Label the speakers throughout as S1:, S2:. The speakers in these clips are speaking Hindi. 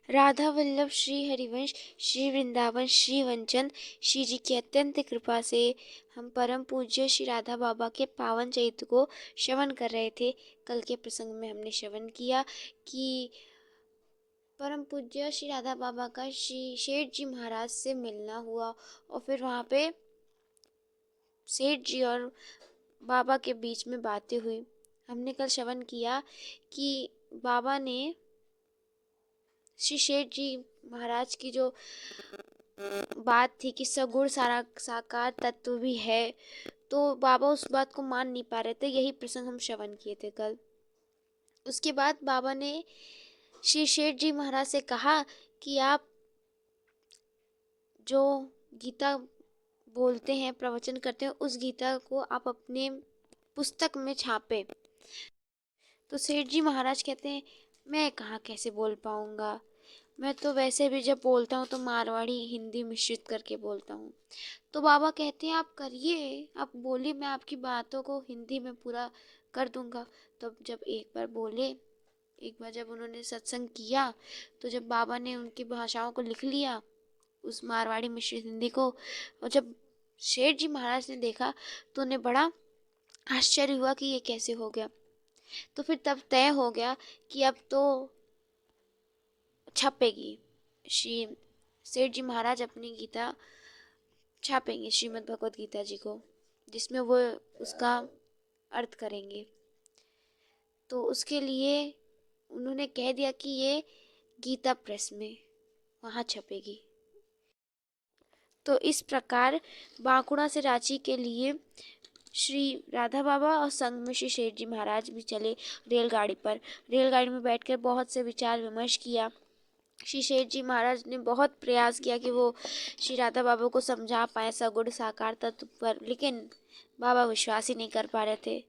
S1: राधा वल्लभ श्री हरिवंश श्री वृंदावन श्री वनचंद श्री जी की अत्यंत कृपा से हम परम पूज्य श्री राधा बाबा के पावन चरित्र को श्रवण कर रहे थे। कल के प्रसंग में हमने श्रवण किया कि परम पूज्य श्री राधा बाबा का श्री शेठ जी महाराज से मिलना हुआ और फिर वहाँ पे सेठ जी और बाबा के बीच में बातें हुई। हमने कल श्रवण किया कि बाबा ने श्री शेठ जी महाराज की जो बात थी कि सगुण सारा साकार तत्व भी है, तो बाबा उस बात को मान नहीं पा रहे थे। यही प्रसंग हम श्रवण किए थे कल। उसके बाद बाबा ने श्री शेठ जी महाराज से कहा कि आप जो गीता बोलते हैं, प्रवचन करते हैं, उस गीता को आप अपने पुस्तक में छापे। तो सेठ जी महाराज कहते हैं, मैं कहाँ कैसे बोल पाऊँगा, मैं तो वैसे भी जब बोलता हूँ तो मारवाड़ी हिंदी मिश्रित करके बोलता हूँ। तो बाबा कहते हैं, आप करिए, आप बोलिए, मैं आपकी बातों को हिंदी में पूरा कर दूंगा। तो जब एक बार बोले, एक बार जब उन्होंने सत्संग किया, तो जब बाबा ने उनकी भाषाओं को लिख लिया, उस मारवाड़ी मिश्रित हिंदी को, और जब शेठ जी महाराज ने देखा तो उन्हें बड़ा आश्चर्य हुआ कि ये कैसे हो गया। तो फिर तब तय हो गया कि अब तो छपेगी। श्री सेठ जी महाराज अपनी गीता छापेंगे, श्रीमद् भगवत गीता जी को, जिसमें वो उसका अर्थ करेंगे। तो उसके लिए उन्होंने कह दिया कि ये गीता प्रेस में वहाँ छपेगी। तो इस प्रकार बांकुड़ा से रांची के लिए श्री राधा बाबा और संग में श्री शेठ जी महाराज भी चले रेलगाड़ी पर। रेलगाड़ी में बैठकर बहुत से विचार विमर्श किया। श्री शेठ जी महाराज ने बहुत प्रयास किया कि वो श्री राधा बाबा को समझा पाए सगुण साकार तत्व पर, लेकिन बाबा विश्वास ही नहीं कर पा रहे थे।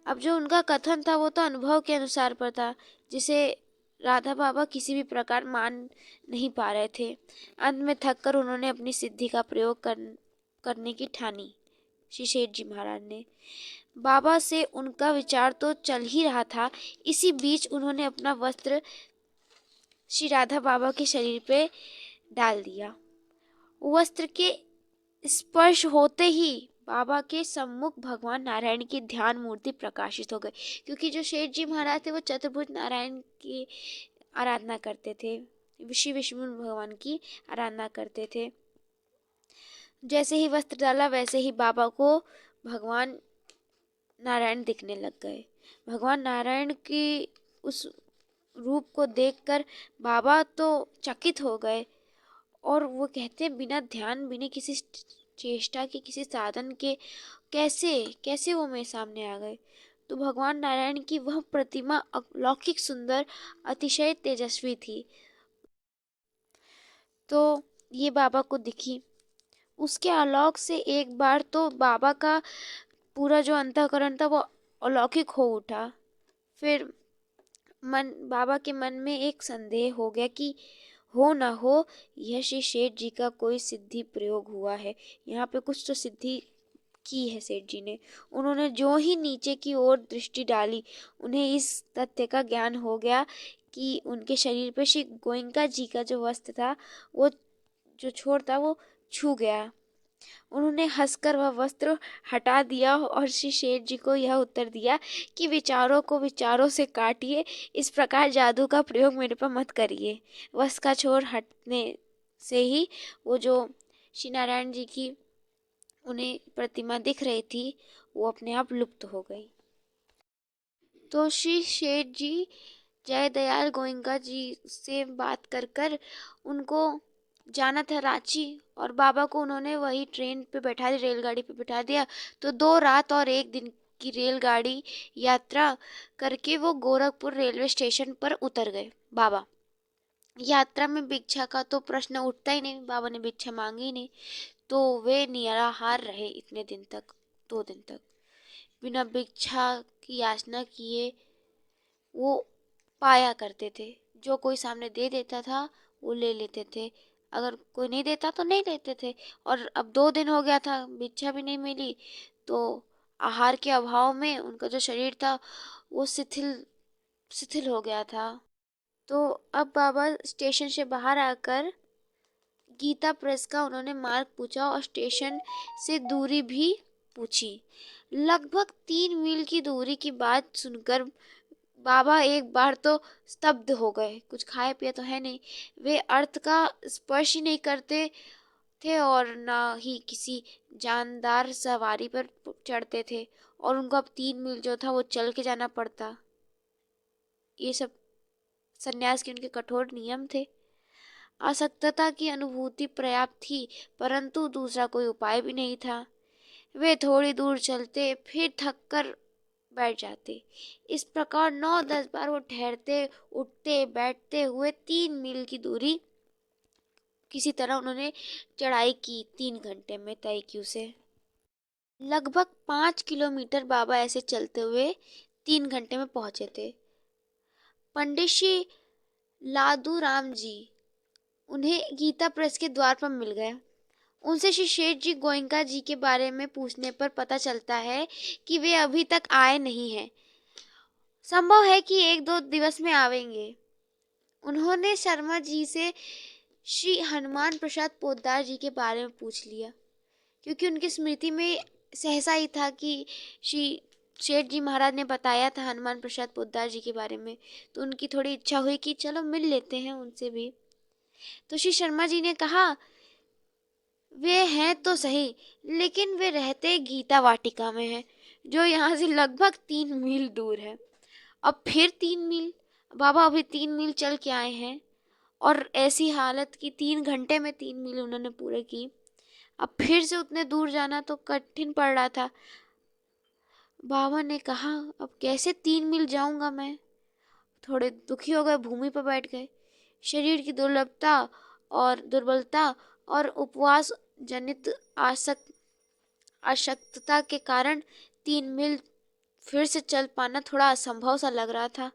S1: अब जो उनका कथन था वो तो अनुभव के अनुसार पर था, जिसे राधा बाबा किसी भी प्रकार मान नहीं पा रहे थे। अंत में थककर उन्होंने अपनी सिद्धि का प्रयोग करने की ठानी। श्री शेठ जी महाराज ने बाबा से उनका विचार तो चल ही रहा था, इसी बीच उन्होंने अपना वस्त्र श्री राधा बाबा के शरीर पे डाल दिया। वस्त्र के स्पर्श होते ही बाबा के सम्मुख भगवान नारायण की ध्यान मूर्ति प्रकाशित हो गई, क्योंकि जो शेठ जी महाराज थे वो चतुर्भुज नारायण की आराधना करते थे, श्री विष्णु भगवान की आराधना करते थे। जैसे ही वस्त्र डाला वैसे ही बाबा को भगवान नारायण दिखने लग गए। भगवान नारायण की उस रूप को देखकर बाबा तो चकित हो गए, और वो कहते हैं बिना ध्यान, बिना किसी चेष्टा के, किसी साधन के कैसे कैसे वो मेरे सामने आ गए। तो भगवान नारायण की वह प्रतिमा अलौकिक सुंदर, अतिशय तेजस्वी थी। तो ये बाबा को दिखी। उसके आलोक से एक बार तो बाबा का पूरा जो अंतःकरण था वो अलौकिक हो उठा। फिर बाबा के मन में एक संदेह हो गया कि हो ना हो यह श्री शेठ जी का कोई सिद्धि प्रयोग हुआ है, यहाँ पे कुछ तो सिद्धि की है सेठ जी ने। उन्होंने जो ही नीचे की ओर दृष्टि डाली, उन्हें इस तथ्य का ज्ञान हो गया कि उनके शरीर पे श्री गोयंका जी का जो वस्त्र था, वो जो छोर था वो छू गया। उन्होंने हंसकर वह वस्त्र हटा दिया और श्री शेठ जी को यह उत्तर दिया कि विचारों को विचारों से काटिए, इस प्रकार जादू का प्रयोग मेरे पर मत करिए। वस्त्र का छोर हटने से ही वो जो श्री नारायण जी की उन्हें प्रतिमा दिख रही थी, वो अपने आप लुप्त हो गई। तो श्री शेठ जी जय दयाल गोयंका जी से बात कर कर उनको जाना था रांची, और बाबा को उन्होंने वही ट्रेन पे बैठा दिया, रेलगाड़ी पे बैठा दिया। तो 2 रात और 1 दिन की रेलगाड़ी यात्रा करके वो गोरखपुर रेलवे स्टेशन पर उतर गए। बाबा यात्रा में भिक्षा का तो प्रश्न उठता ही नहीं, बाबा ने भिक्षा मांगी ही नहीं। तो वे निराहार रहे इतने दिन तक, 2 दिन तक बिना भिक्षा की याचना किए वो पाया करते थे। जो कोई सामने दे देता था वो ले लेते थे, अगर कोई नहीं देता तो नहीं लेते थे। और अब 2 दिन हो गया था, भिक्षा भी नहीं मिली, तो आहार के अभाव में उनका जो शरीर था वो शिथिल शिथिल हो गया था। तो अब बाबा स्टेशन से बाहर आकर गीता प्रेस का उन्होंने मार्ग पूछा और स्टेशन से दूरी भी पूछी। लगभग 3 मील की दूरी की बात सुनकर बाबा एक बार तो स्तब्ध हो गए। कुछ खाए पिए तो है नहीं, वे अर्थ का स्पर्श ही नहीं करते थे और ना ही किसी जानदार सवारी पर चढ़ते थे, और उनको अब 3 मील जो था वो चल के जाना पड़ता। ये सब सन्यास के उनके कठोर नियम थे। आसक्तता की अनुभूति पर्याप्त थी, परंतु दूसरा कोई उपाय भी नहीं था। वे थोड़ी दूर चलते, फिर थक कर बैठ जाते। इस प्रकार 9-10 बार वो ठहरते, उठते बैठते हुए 3 मील की दूरी किसी तरह उन्होंने चढ़ाई की। 3 घंटे में तय की उसे। लगभग 5 किलोमीटर बाबा ऐसे चलते हुए 3 घंटे में पहुंचे थे। पंडित श्री लादू राम जी उन्हें गीता प्रेस के द्वार पर मिल गए। उनसे श्री शेठ जी गोयनका जी के बारे में पूछने पर पता चलता है कि वे अभी तक आए नहीं हैं। संभव है कि 1-2 दिवस में आवेंगे। उन्होंने शर्मा जी से श्री हनुमान प्रसाद पोद्दार जी के बारे में पूछ लिया, क्योंकि उनकी स्मृति में सहसा ही था कि श्री शेठ जी महाराज ने बताया था हनुमान प्रसाद पोद्दार जी के बारे में। तो उनकी थोड़ी इच्छा हुई कि चलो मिल लेते हैं उनसे भी। तो श्री शर्मा जी ने कहा, वे हैं तो सही, लेकिन वे रहते गीता वाटिका में हैं, जो यहाँ से लगभग 3 मील दूर है। अब फिर 3 मील? बाबा अभी 3 मील चल के आए हैं, और ऐसी हालत की 3 घंटे में 3 मील उन्होंने पूरे की। अब फिर से उतने दूर जाना तो कठिन पड़ रहा था। बाबा ने कहा, अब कैसे 3 मील जाऊंगा मैं? थोड़े दुखी हो गए, भूमि पर बैठ गए। शरीर की दुर्बलता और उपवास जनित अशक्तता के कारण 3 मील फिर से चल पाना थोड़ा असंभव सा लग रहा था।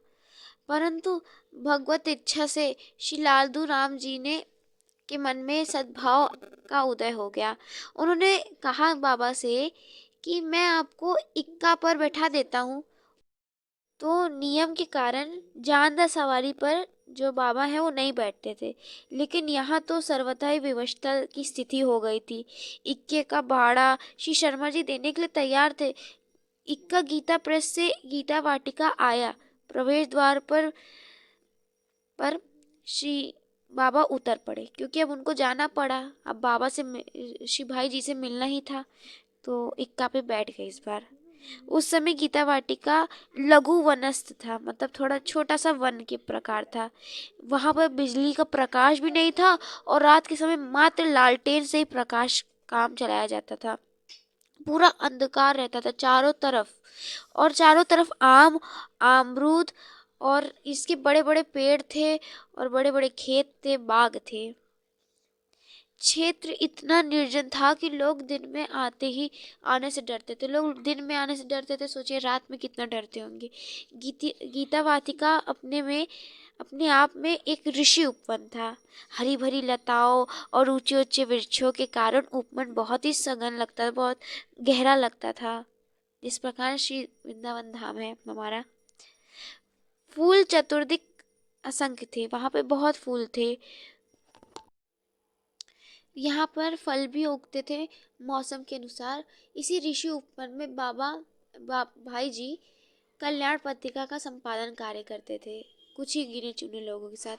S1: परंतु भगवत इच्छा से श्री लालदू राम जी ने के मन में सद्भाव का उदय हो गया। उन्होंने कहा बाबा से कि मैं आपको इक्का पर बैठा देता हूँ। तो नियम के कारण जानदार सवारी पर जो बाबा है वो नहीं बैठते थे, लेकिन यहाँ तो सर्वथा ही विवशता की स्थिति हो गई थी। इक्के का भाड़ा श्री शर्मा जी देने के लिए तैयार थे। इक्का गीता प्रेस से गीता वाटिका आया। प्रवेश द्वार पर श्री बाबा उतर पड़े, क्योंकि अब उनको जाना पड़ा। अब बाबा से श्री भाई जी से मिलना ही था, तो इक्का पे बैठ गए इस बार। उस समय गीता वाटिका लघु वनस्थ था, मतलब थोड़ा छोटा सा वन के प्रकार था। वहां पर बिजली का प्रकाश भी नहीं था, और रात के समय मात्र लालटेन से ही प्रकाश काम चलाया जाता था। पूरा अंधकार रहता था चारों तरफ, और चारों तरफ अमरूद और इसके बड़े बड़े पेड़ थे, और बड़े बड़े खेत थे, बाग थे। क्षेत्र इतना निर्जन था कि लोग दिन में आने से डरते थे। लोग दिन में आने से डरते थे, सोचिए रात में कितना डरते होंगे। गीता वाटिका अपने आप में एक ऋषि उपवन था। हरी भरी लताओं और ऊंचे ऊंचे वृक्षों के कारण उपवन बहुत ही सघन लगता था, बहुत गहरा लगता था। जिस प्रकार श्री वृंदावन धाम है हमारा। फूल चतुर्दिक असंख्य थे, वहां पे बहुत फूल थे। यहाँ पर फल भी उगते थे मौसम के अनुसार। इसी ऋषि उपवन में भाई जी कल्याण पत्रिका का संपादन कार्य करते थे, कुछ ही गिने चुने लोगों के साथ।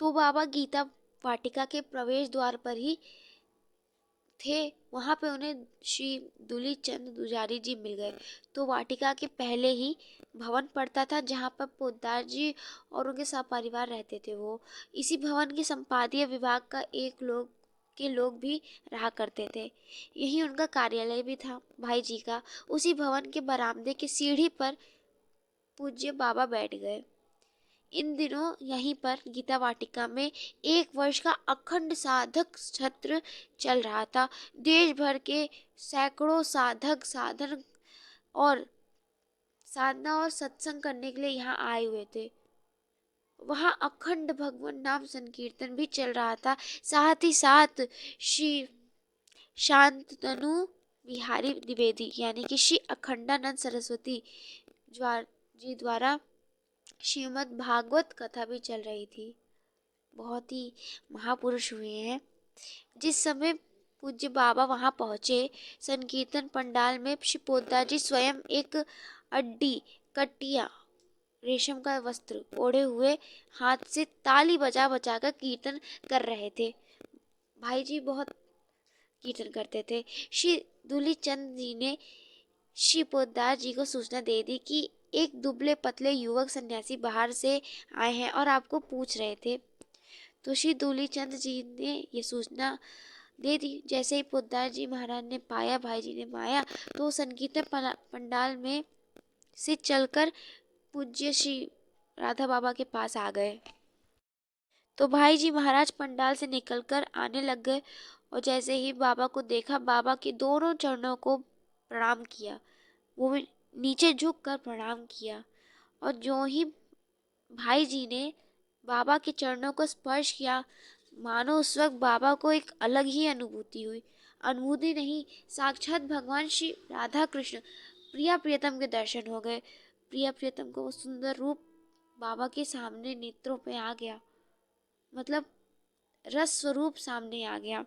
S1: तो बाबा गीता वाटिका के प्रवेश द्वार पर ही थे। वहां पे उन्हें श्री दूली चंद दुजारी जी मिल गए। तो वाटिका के पहले ही भवन पड़ता था, जहाँ पर पोद्दार जी और उनके सपरिवार रहते थे। वो इसी भवन के संपादीय विभाग का लोग भी रहा करते थे। यही उनका कार्यालय भी था भाई जी का। उसी भवन के बरामदे की सीढ़ी पर पूज्य बाबा बैठ गए। इन दिनों यहीं पर गीता वाटिका में 1 वर्ष का अखंड साधक सत्र चल रहा था। देश भर के सैकड़ों साधक और साधना और सत्संग करने के लिए यहाँ आए हुए थे। वहाँ अखंड भगवान नाम संकीर्तन भी चल रहा था। साथ ही साथ श्री शांतनु बिहारी द्विवेदी यानी कि श्री अखंडानंद सरस्वती जी द्वारा श्रीमद् भागवत कथा भी चल रही थी। बहुत ही महापुरुष हुए हैं। जिस समय पूज्य बाबा वहां पहुंचे, संकीर्तन पंडाल में श्री पोद्दार जी स्वयं एक अड्डी कटिया रेशम का वस्त्र ओढ़े हुए हाथ से ताली बजा बजा कर कीर्तन कर रहे थे। भाई जी बहुत कीर्तन करते थे। श्री दूली चंद जी ने श्री पोद्दार जी को सूचना दे दी कि एक दुबले पतले युवक सन्यासी बाहर से आए हैं और आपको पूछ रहे थे। तो श्री दूली चंद जी ने ये सूचना दे दी। जैसे ही पोद्दार जी महाराज ने पाया, भाई जी ने पाया, तो संकीर्तन पंडाल में से चलकर पूज्य श्री राधा बाबा के पास आ गए। तो भाई जी महाराज पंडाल से निकलकर आने लग गए और जैसे ही बाबा को देखा, बाबा के दोनों चरणों को प्रणाम किया। वो भी नीचे झुक कर प्रणाम किया और जो ही भाई जी ने बाबा के चरणों को स्पर्श किया, मानो उस वक्त बाबा को एक अलग ही अनुभूति हुई। अनुभूति नहीं, साक्षात भगवान श्री राधा कृष्ण प्रिया प्रियतम के दर्शन हो गए। प्रिया प्रियतम को वो सुंदर रूप बाबा के सामने नेत्रों पे आ गया, मतलब रस स्वरूप सामने आ गया।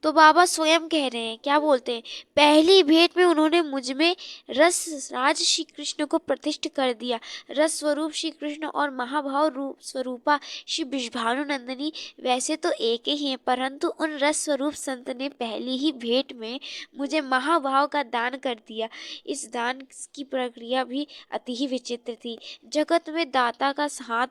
S1: तो बाबा स्वयं कह रहे हैं, क्या बोलते हैं, पहली भेंट में उन्होंने मुझ में रस राज श्री कृष्ण को प्रतिष्ठ कर दिया। रस स्वरूप श्री कृष्ण और महाभाव रूप स्वरूपा श्री विषभानु नंदिनी वैसे तो एक ही हैं, परंतु उन रस स्वरूप संत ने पहली ही भेंट में मुझे महाभाव का दान कर दिया। इस दान की प्रक्रिया भी अति ही विचित्र थी। जगत में दाता का हाथ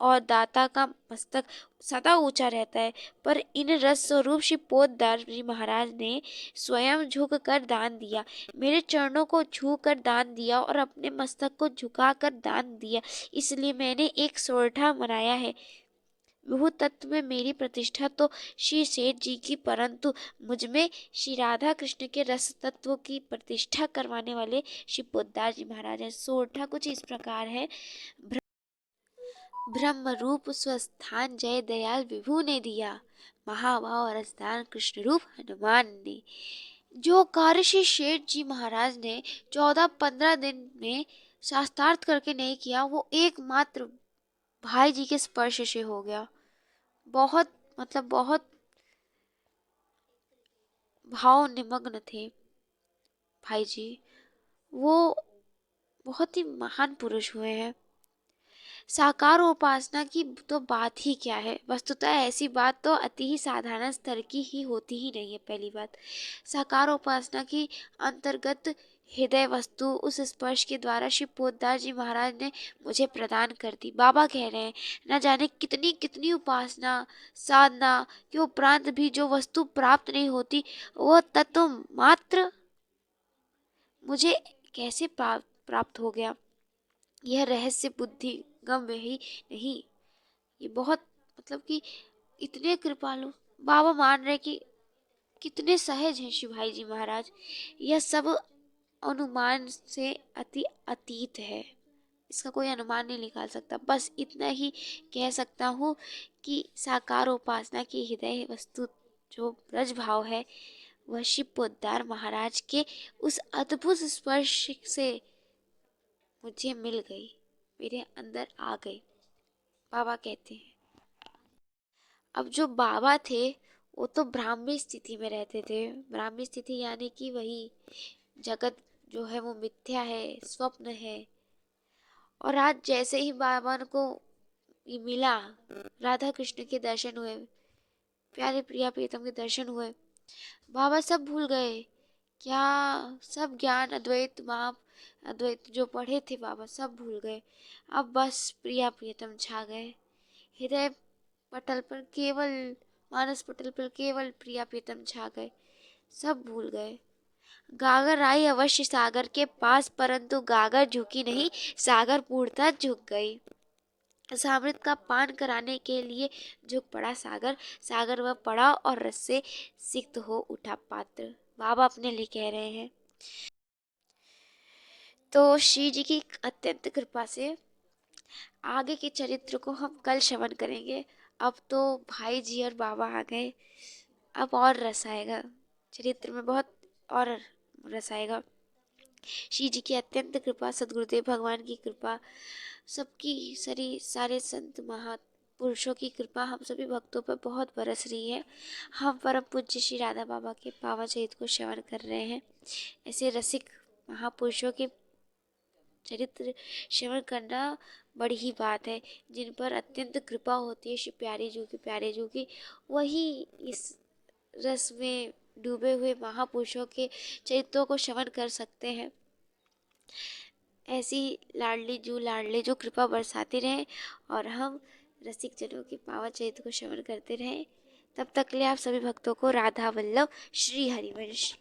S1: और दाता का मस्तक सदा ऊंचा रहता है, पर इन रस स्वरूप श्री पोद्दार जी महाराज ने स्वयं झुक कर दान दिया, मेरे चरणों को छू कर दान दिया और अपने मस्तक को झुका कर दान दिया। इसलिए मैंने एक सोरठा मनाया है। विभु तत्व में मेरी प्रतिष्ठा तो श्री सेठ जी की, परंतु मुझ में श्री राधा कृष्ण के रस तत्व की प्रतिष्ठा करवाने वाले श्री पोद्दार जी महाराज हैं। सोरठा कुछ इस प्रकार है, ब्रह्म रूप स्वस्थान जय दयाल विभु ने दिया, महाभाव रसदान कृष्ण रूप हनुमान ने। जो कार्य श्री शेठ जी महाराज ने 14-15 दिन में शास्त्रार्थ करके नहीं किया, वो एकमात्र भाई जी के स्पर्श से हो गया। बहुत मतलब बहुत भाव निमग्न थे भाई जी। वो बहुत ही महान पुरुष हुए हैं। साकार उपासना की तो बात ही क्या है, वस्तुतः ऐसी बात तो अति ही साधारण स्तर की ही होती ही नहीं है। पहली बात, साकार उपासना की अंतर्गत हृदय वस्तु उस स्पर्श के द्वारा श्री पोद्दार जी महाराज ने मुझे प्रदान कर दी। बाबा कह रहे हैं, न जाने कितनी कितनी उपासना साधना के उपरांत भी जो वस्तु प्राप्त नहीं होती, वह तत्व मात्र मुझे कैसे प्राप्त हो गया, यह रहस्य बुद्धि गम ही नहीं। ये बहुत मतलब कि इतने कृपालु बाबा मान रहे कि कितने सहज हैं शिव भाई जी महाराज। यह सब अनुमान से अति अतीत है, इसका कोई अनुमान नहीं निकाल सकता। बस इतना ही कह सकता हूँ कि साकार उपासना की हृदय वस्तु जो ब्रज भाव है, वह शिव पोद्दार महाराज के उस अद्भुत स्पर्श से मुझे मिल गई, मेरे अंदर आ गई, बाबा कहते हैं। अब जो बाबा थे वो तो ब्राह्मी स्थिति में रहते थे। ब्राह्मी स्थिति यानी कि वही जगत जो है वो मिथ्या है, स्वप्न है। और आज जैसे ही बाबा को ये मिला, राधा कृष्ण के दर्शन हुए, प्यारे प्रिया प्रीतम के दर्शन हुए, बाबा सब भूल गए। क्या सब ज्ञान अद्वैत माप अद्वैत जो पढ़े थे बाबा सब भूल गए। अब बस प्रिया प्रियतम छा गए। हृदय पटल पर केवल मानस पटल पर केवल प्रिया प्रीतम छा गए, सब भूल गए। गागर आई अवश्य सागर के पास, परंतु गागर झुकी नहीं, सागर पूर्णतः झुक गई। सामृत का पान कराने के लिए झुक पड़ा सागर, सागर वह पड़ा और रस से सिक्त हो उठा पात्र। बाबा अपने लिए कह रहे हैं। तो श्री जी की अत्यंत कृपा से आगे के चरित्र को हम कल श्रवण करेंगे। अब तो भाई जी और बाबा आ गए, अब और रस आएगा चरित्र में, बहुत और रस आएगा। श्री जी की अत्यंत कृपा, सद्गुरुदेव भगवान की कृपा, सबकी सारे संत महापुरुषों की कृपा हम सभी भक्तों पर बहुत बरस रही है। हम परम पूज्य श्री राधा बाबा के पावन चरित्र को श्रवण कर रहे हैं। ऐसे रसिक महापुरुषों के चरित्र श्रवण करना बड़ी ही बात है, जिन पर अत्यंत कृपा होती है श्री प्यारे जू की, वही इस रस में डूबे हुए महापुरुषों के चरित्रों को श्रवण कर सकते हैं। ऐसी लाडली जो कृपा बरसाते रहें और हम रसिक जनों के पावन चरित्र को श्रवण करते रहें। तब तक के लिए आप सभी भक्तों को राधा वल्लभ श्री हरिवंश।